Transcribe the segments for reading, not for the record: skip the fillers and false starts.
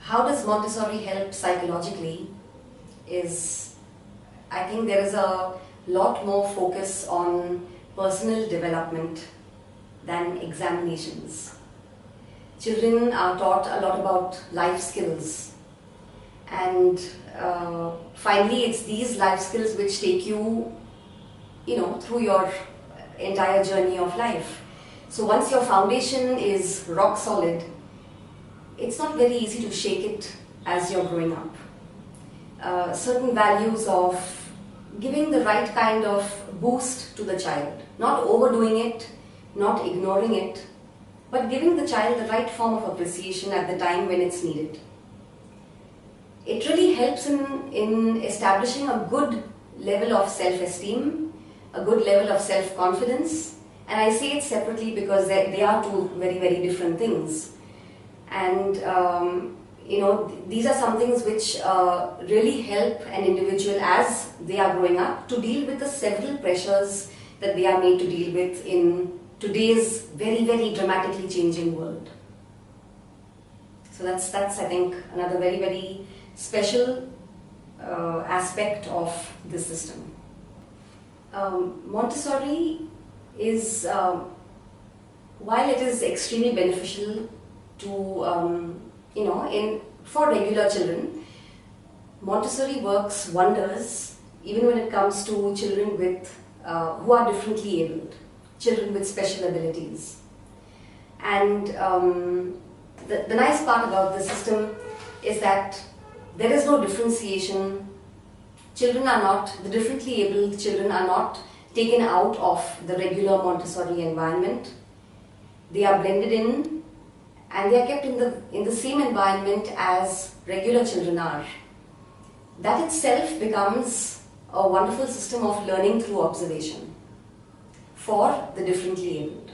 how does Montessori help psychologically is, I think there is a lot more focus on personal development than examinations. Children are taught a lot about life skills, and finally it's these life skills which take you, through your entire journey of life. So once your foundation is rock solid, it's not very easy to shake it as you're growing up. Certain values of giving the right kind of boost to the child, not overdoing it, not ignoring it, but giving the child the right form of appreciation at the time when it's needed. It really helps in establishing a good level of self-esteem, a good level of self-confidence, and I say it separately because they are two very, very different things. And these are some things which really help an individual as they are growing up to deal with the several pressures that they are made to deal with in today's very, very dramatically changing world. So that's I think another very, very special aspect of the system. Montessori is, while it is extremely beneficial to, for regular children, Montessori works wonders even when it comes to children with, who are differently abled, children with special abilities. And the nice part about the system is that there is no differentiation. The differently abled children are not taken out of the regular Montessori environment. They are blended in and they are kept in the same environment as regular children are. That itself becomes a wonderful system of learning through observation for the differently abled.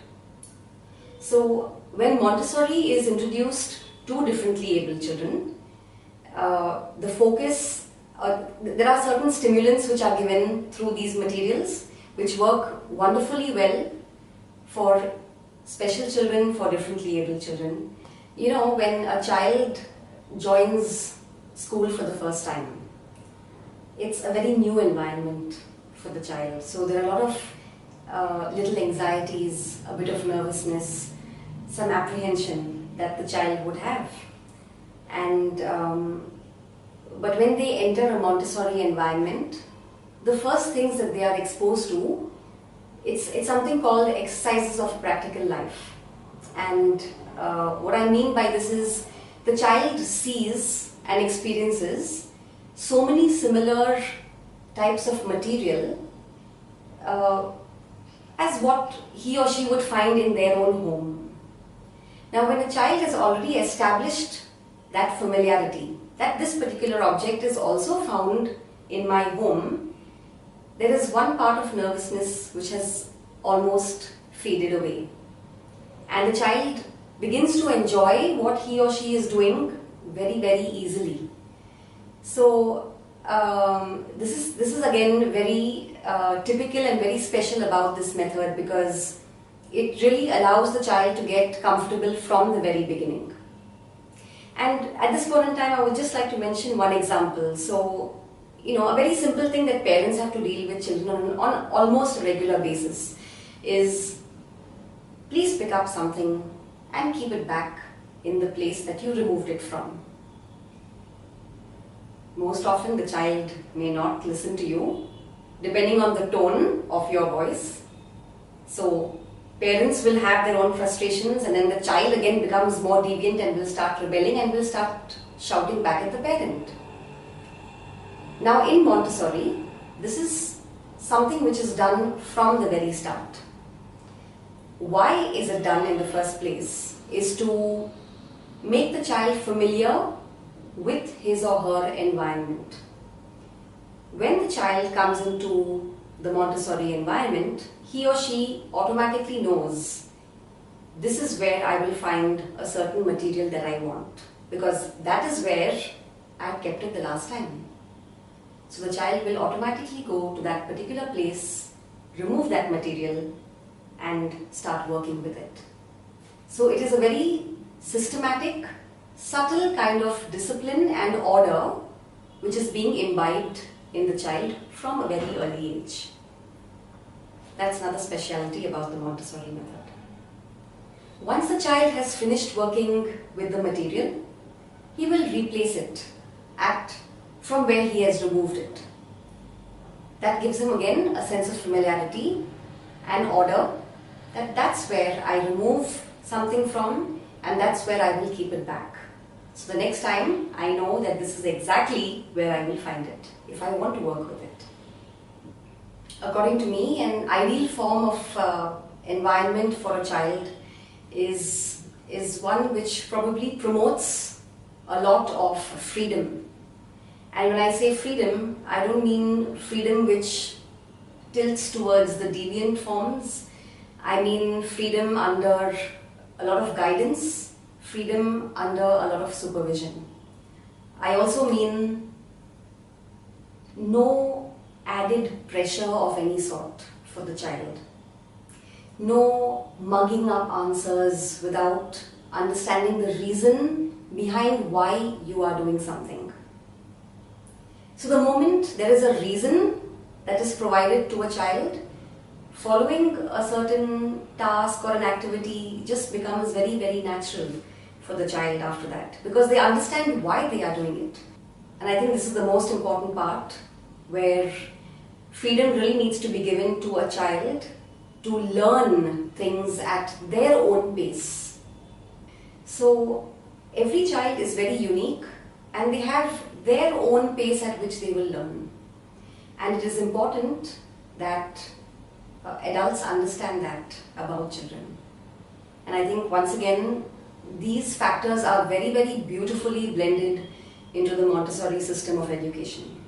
So when Montessori is introduced to differently abled children, the focus, there are certain stimulants which are given through these materials which work wonderfully well for special children, for differently abled children. When a child joins school for the first time, it's a very new environment for the child. So there are a lot of little anxieties, a bit of nervousness, some apprehension that the child would have. And but when they enter a Montessori environment, the first things that they are exposed to, it's something called exercises of practical life. And what I mean by this is the child sees and experiences so many similar types of material as what he or she would find in their own home. Now when a child has already established that familiarity, that this particular object is also found in my home, there is one part of nervousness which has almost faded away. And the child begins to enjoy what he or she is doing very, very easily. So this is again very typical and very special about this method because it really allows the child to get comfortable from the very beginning. And at this point in time, I would just like to mention one example. So, a very simple thing that parents have to deal with children on almost a regular basis is please pick up something and keep it back in the place that you removed it from. Most often the child may not listen to you depending on the tone of your voice. So parents will have their own frustrations and then the child again becomes more deviant and will start rebelling and will start shouting back at the parent. Now in Montessori, this is something which is done from the very start. Why is it done in the first place? Is to make the child familiar with his or her environment. When the child comes into the Montessori environment, he or she automatically knows this is where I will find a certain material that I want because that is where I had kept it the last time. So the child will automatically go to that particular place, remove that material and start working with it. So it is a very systematic subtle kind of discipline and order which is being imbibed in the child from a very early age. That's another speciality about the Montessori method. Once the child has finished working with the material, he will replace it from where he has removed it. That gives him again a sense of familiarity and order, that's where I remove something from and that's where I will keep it back. So the next time I know that this is exactly where I will find it if I want to work with it. According to me, an ideal form of environment for a child is one which probably promotes a lot of freedom. And when I say freedom, I don't mean freedom which tilts towards the deviant forms. I mean freedom under a lot of guidance, freedom under a lot of supervision. I also mean no added pressure of any sort for the child. No mugging up answers without understanding the reason behind why you are doing something. So the moment there is a reason that is provided to a child, following a certain task or an activity just becomes very, very natural for the child after that, because they understand why they are doing it. And I think this is the most important part, where freedom really needs to be given to a child to learn things at their own pace. So every child is very unique and they have their own pace at which they will learn. And it is important that adults understand that about children. And I think once again, these factors are very, very beautifully blended into the Montessori system of education.